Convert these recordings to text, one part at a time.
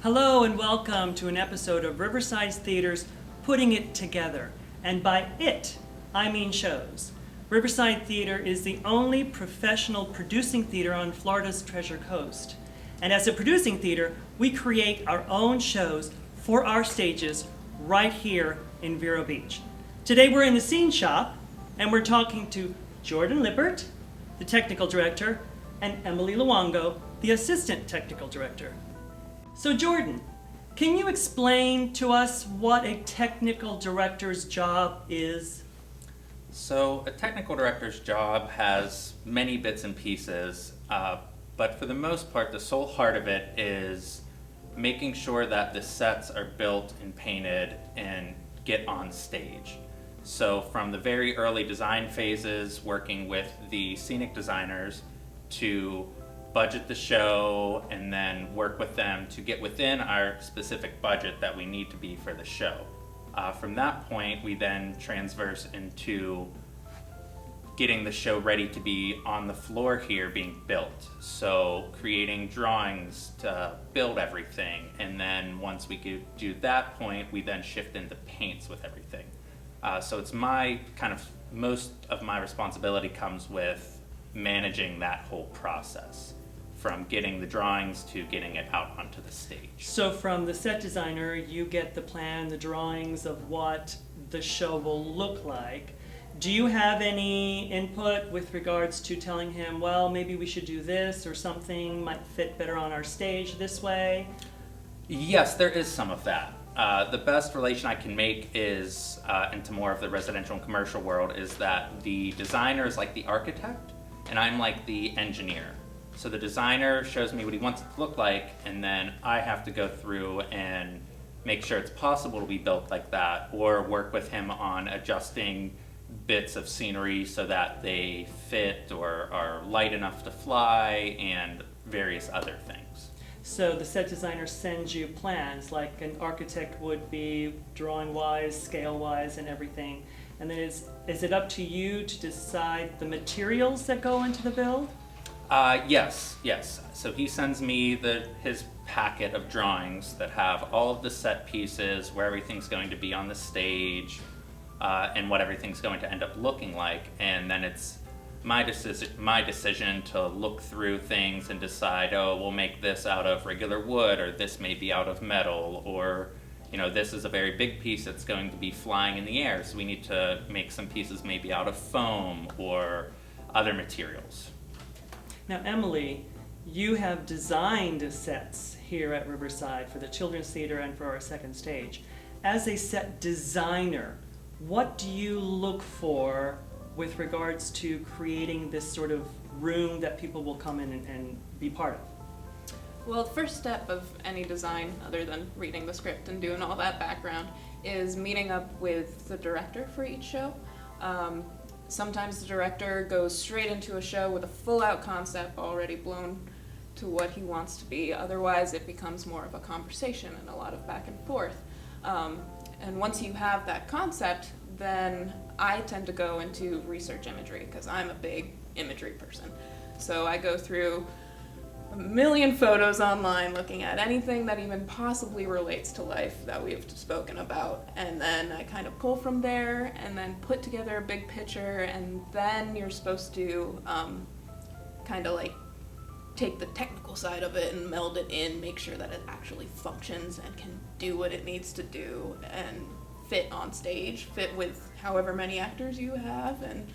Hello and welcome to an episode of Riverside Theater's Putting It Together. And by it, I mean shows. Riverside Theater is the only professional producing theater on Florida's Treasure Coast. And as a producing theater, we create our own shows for our stages right here in Vero Beach. Today we're in the scene shop and we're talking to Jordan Lippert, the technical director, and Emily Luongo, the assistant technical director. So Jordan, can you explain to us what a technical director's job is? So a technical director's job has many bits and pieces, but for the most part, the sole heart of it is making sure that the sets are built and painted and get on stage. So from the very early design phases, working with the scenic designers to budget the show and then work with them to get within our specific budget that we need to be for the show. From that point, we then transverse into getting the show ready to be on the floor here being built. So creating drawings to build everything, and then once we do that point, we then shift into paints with everything. So it's most of my responsibility comes with managing that whole process, from getting the drawings to getting it out onto the stage. So from the set designer, you get the plan, the drawings of what the show will look like. Do you have any input with regards to telling him, well, maybe we should do this, or something might fit better on our stage this way? Yes, there is some of that. The best relation I can make is, into more of the residential and commercial world, is that the designer is like the architect, and I'm like the engineer. So the designer shows me what he wants it to look like, and then I have to go through and make sure it's possible to be built like that, or work with him on adjusting bits of scenery so that they fit or are light enough to fly, and various other things. So the set designer sends you plans like an architect would be, drawing-wise, scale-wise, and everything. And then is it up to you to decide the materials that go into the build? Yes. So he sends me his packet of drawings that have all of the set pieces, where everything's going to be on the stage, and what everything's going to end up looking like. And then it's my decision to look through things and decide, oh, we'll make this out of regular wood, or this may be out of metal, or this is a very big piece that's going to be flying in the air, so we need to make some pieces maybe out of foam or other materials. Now, Emily, you have designed sets here at Riverside for the Children's Theater and for our second stage. As a set designer, what do you look for with regards to creating this sort of room that people will come in and be part of? Well, the first step of any design, other than reading the script and doing all that background, is meeting up with the director for each show. Sometimes the director goes straight into a show with a full-out concept already blown to what he wants to be. Otherwise, it becomes more of a conversation and a lot of back and forth. And once you have that concept, then I tend to go into research imagery, because I'm a big imagery person. So I go through a million photos online looking at anything that even possibly relates to life that we've spoken about, and then I kind of pull from there and then put together a big picture, and then you're supposed to kind of like take the technical side of it and meld it in, make sure that it actually functions and can do what it needs to do and fit on stage, fit with however many actors you have, and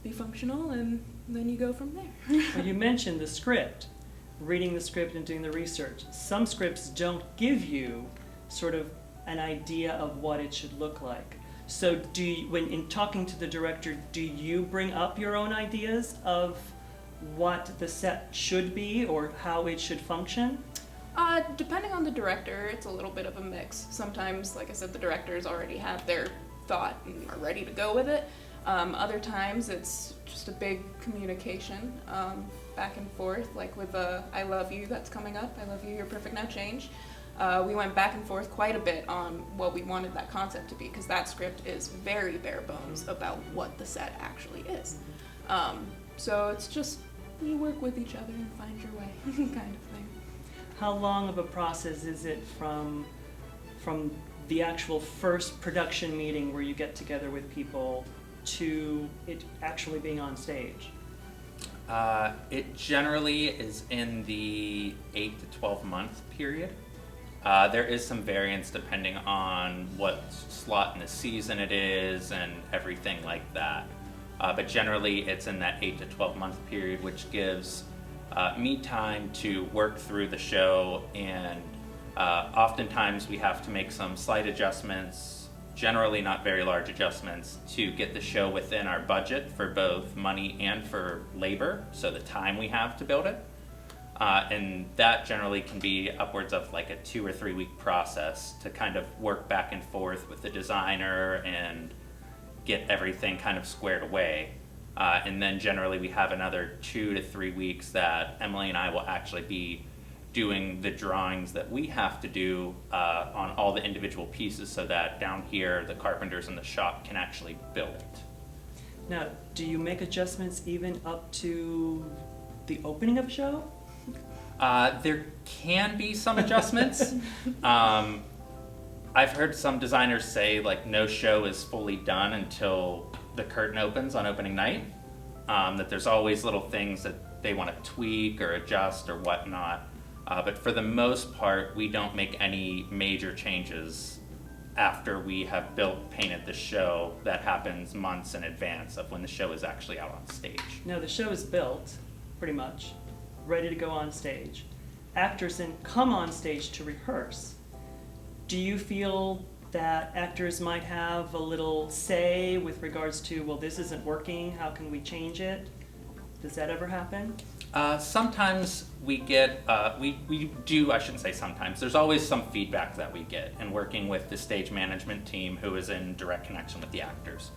be functional, and then you go from there. Well, you mentioned the script, reading the script and doing the research. Some scripts don't give you sort of an idea of what it should look like. So when in talking to the director, do you bring up your own ideas of what the set should be or how it should function? Depending on the director, it's a little bit of a mix. Sometimes, like I said, the directors already have their thought and are ready to go with it. Other times, it's just a big communication back and forth, like with I Love You that's coming up, I Love You, You're Perfect Now Change. We went back and forth quite a bit on what we wanted that concept to be, because that script is very bare bones about what the set actually is. So it's just, you work with each other and find your way kind of thing. How long of a process is it from the actual first production meeting where you get together with people to it actually being on stage? It generally is in the 8 to 12 month period. There is some variance depending on what slot in the season it is and everything like that. But generally it's in that 8 to 12 month period, which gives me time to work through the show, and oftentimes we have to make some slight adjustments, generally not very large adjustments, to get the show within our budget for both money and for labor, so the time we have to build it. And that generally can be upwards of like a 2 or 3 week process to kind of work back and forth with the designer and get everything kind of squared away. And then generally we have another 2 to 3 weeks that Emily and I will actually be doing the drawings that we have to do on all the individual pieces, so that down here the carpenters in the shop can actually build it. Now, do you make adjustments even up to the opening of a show? There can be some adjustments. I've heard some designers say like no show is fully done until the curtain opens on opening night, that there's always little things that they want to tweak or adjust or whatnot. But for the most part, we don't make any major changes after we have painted the show. That happens months in advance of when the show is actually out on stage. Now, the show is built, pretty much, ready to go on stage. Actors then come on stage to rehearse. Do you feel that actors might have a little say with regards to, well, this isn't working, how can we change it? Does that ever happen? Sometimes we get, we do, I shouldn't say sometimes, there's always some feedback that we get in working with the stage management team who is in direct connection with the actors.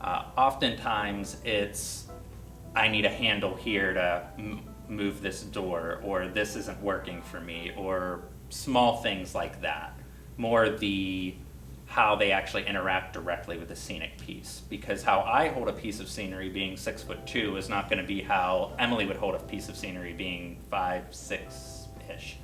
Oftentimes it's, I need a handle here to move this door, or this isn't working for me, or small things like that. More the how they actually interact directly with the scenic piece, because how I hold a piece of scenery being 6'2" is not going to be how Emily would hold a piece of scenery being 5'6"-ish.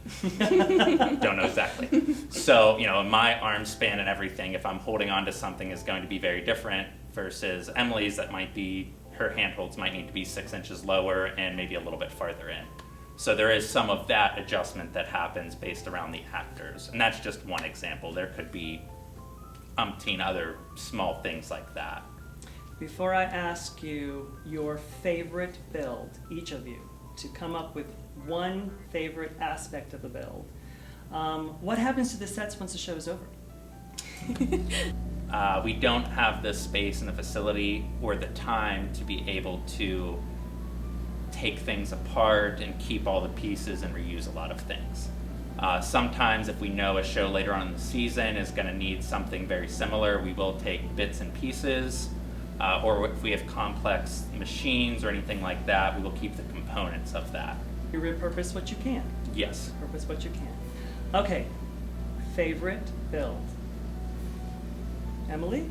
Don't know exactly. So, you know, my arm span and everything, if I'm holding on to something, is going to be very different versus Emily's. That might be, her handholds might need to be 6 inches lower and maybe a little bit farther in. So there is some of that adjustment that happens based around the actors, and that's just one example. There could be umpteen other small things like that. Before I ask you your favorite build, each of you, to come up with one favorite aspect of the build, what happens to the sets once the show is over? We don't have the space in the facility or the time to be able to take things apart and keep all the pieces and reuse a lot of things. Sometimes if we know a show later on in the season is going to need something very similar, we will take bits and pieces, or if we have complex machines or anything like that, we will keep the components of that. You repurpose what you can. Yes. Repurpose what you can. Okay, favorite build. Emily?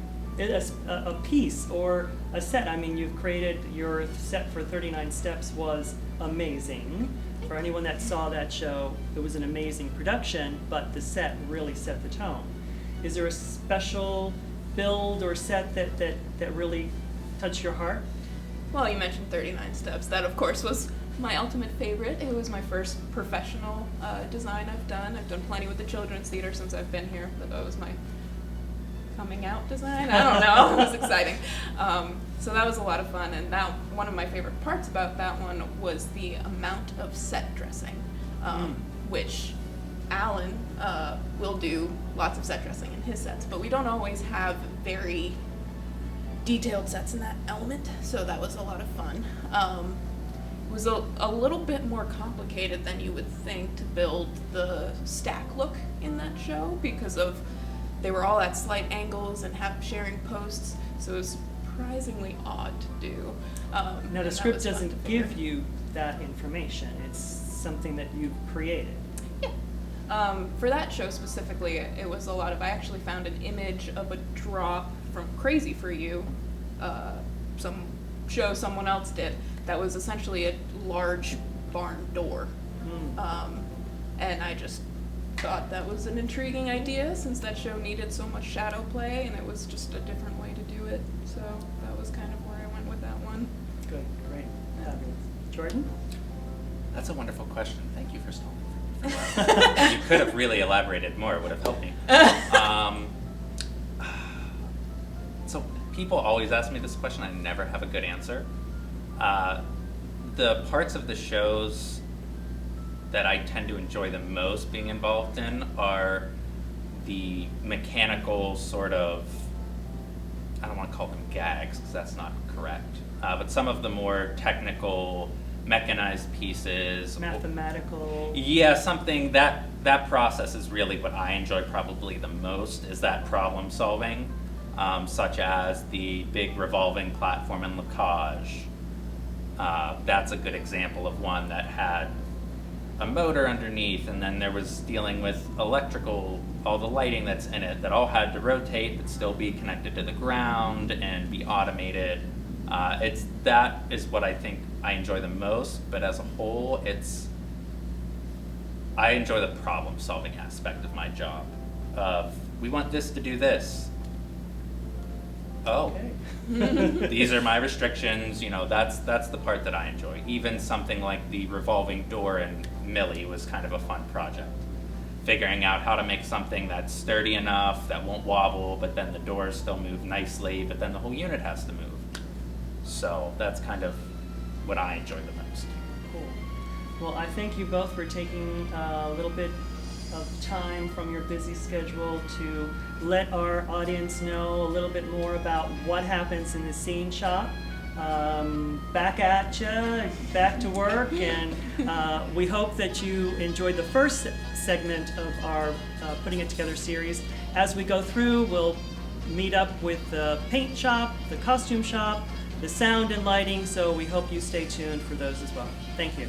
A piece or a set. I mean, you've created, your set for 39 Steps was amazing. For anyone that saw that show, it was an amazing production, but the set really set the tone. Is there a special build or set that really touched your heart? Well, you mentioned 39 Steps. That, of course, was my ultimate favorite. It was my first professional design I've done. I've done plenty with the Children's Theater since I've been here, but that was my coming out design. I don't know. It was exciting. So that was a lot of fun, and now one of my favorite parts about that one was the amount of set dressing, which Alan will do lots of set dressing in his sets, but we don't always have very detailed sets in that element, so that was a lot of fun. It was a little bit more complicated than you would think to build the stack look in that show, because of they were all at slight angles and have sharing posts, so it was surprisingly odd to do. Now, the script doesn't give you that information. It's something that you've created. Yeah. For that show specifically, it was a lot of, I actually found an image of a drop from Crazy for You, some show someone else did, that was essentially a large barn door. And I just thought that was an intriguing idea since that show needed so much shadow play and it was just a different way to do it. So that was kind of where I went with that one. Good, great, fabulous. Jordan? That's a wonderful question. Thank you for stalling for me for that. You could have really elaborated more. It would have helped me. So people always ask me this question. I never have a good answer. The parts of the shows that I tend to enjoy the most being involved in are the mechanical sort of, I don't want to call them gags because that's not correct, but some of the more technical, mechanized pieces. Mathematical. Yeah, something that process is really what I enjoy probably the most, is that problem solving, such as the big revolving platform in Lacage. That's a good example of one that had a motor underneath, and then there was dealing with electrical, all the lighting that's in it that all had to rotate but still be connected to the ground and be automated. That is what I think I enjoy the most, but as a whole, I enjoy the problem solving aspect of my job. We want this to do this. Oh, Okay. these are my restrictions, that's the part that I enjoy. Even something like the revolving door in Millie was kind of a fun project. Figuring out how to make something that's sturdy enough, that won't wobble, but then the doors still move nicely, but then the whole unit has to move. So that's kind of what I enjoy the most. Cool. Well, I thank you both for taking a little bit of time from your busy schedule to let our audience know a little bit more about what happens in the scene shop. Back at you, back to work, and we hope that you enjoyed the first segment of our Putting It Together series. As we go through, we'll meet up with the paint shop, the costume shop, the sound and lighting, so we hope you stay tuned for those as well. Thank you.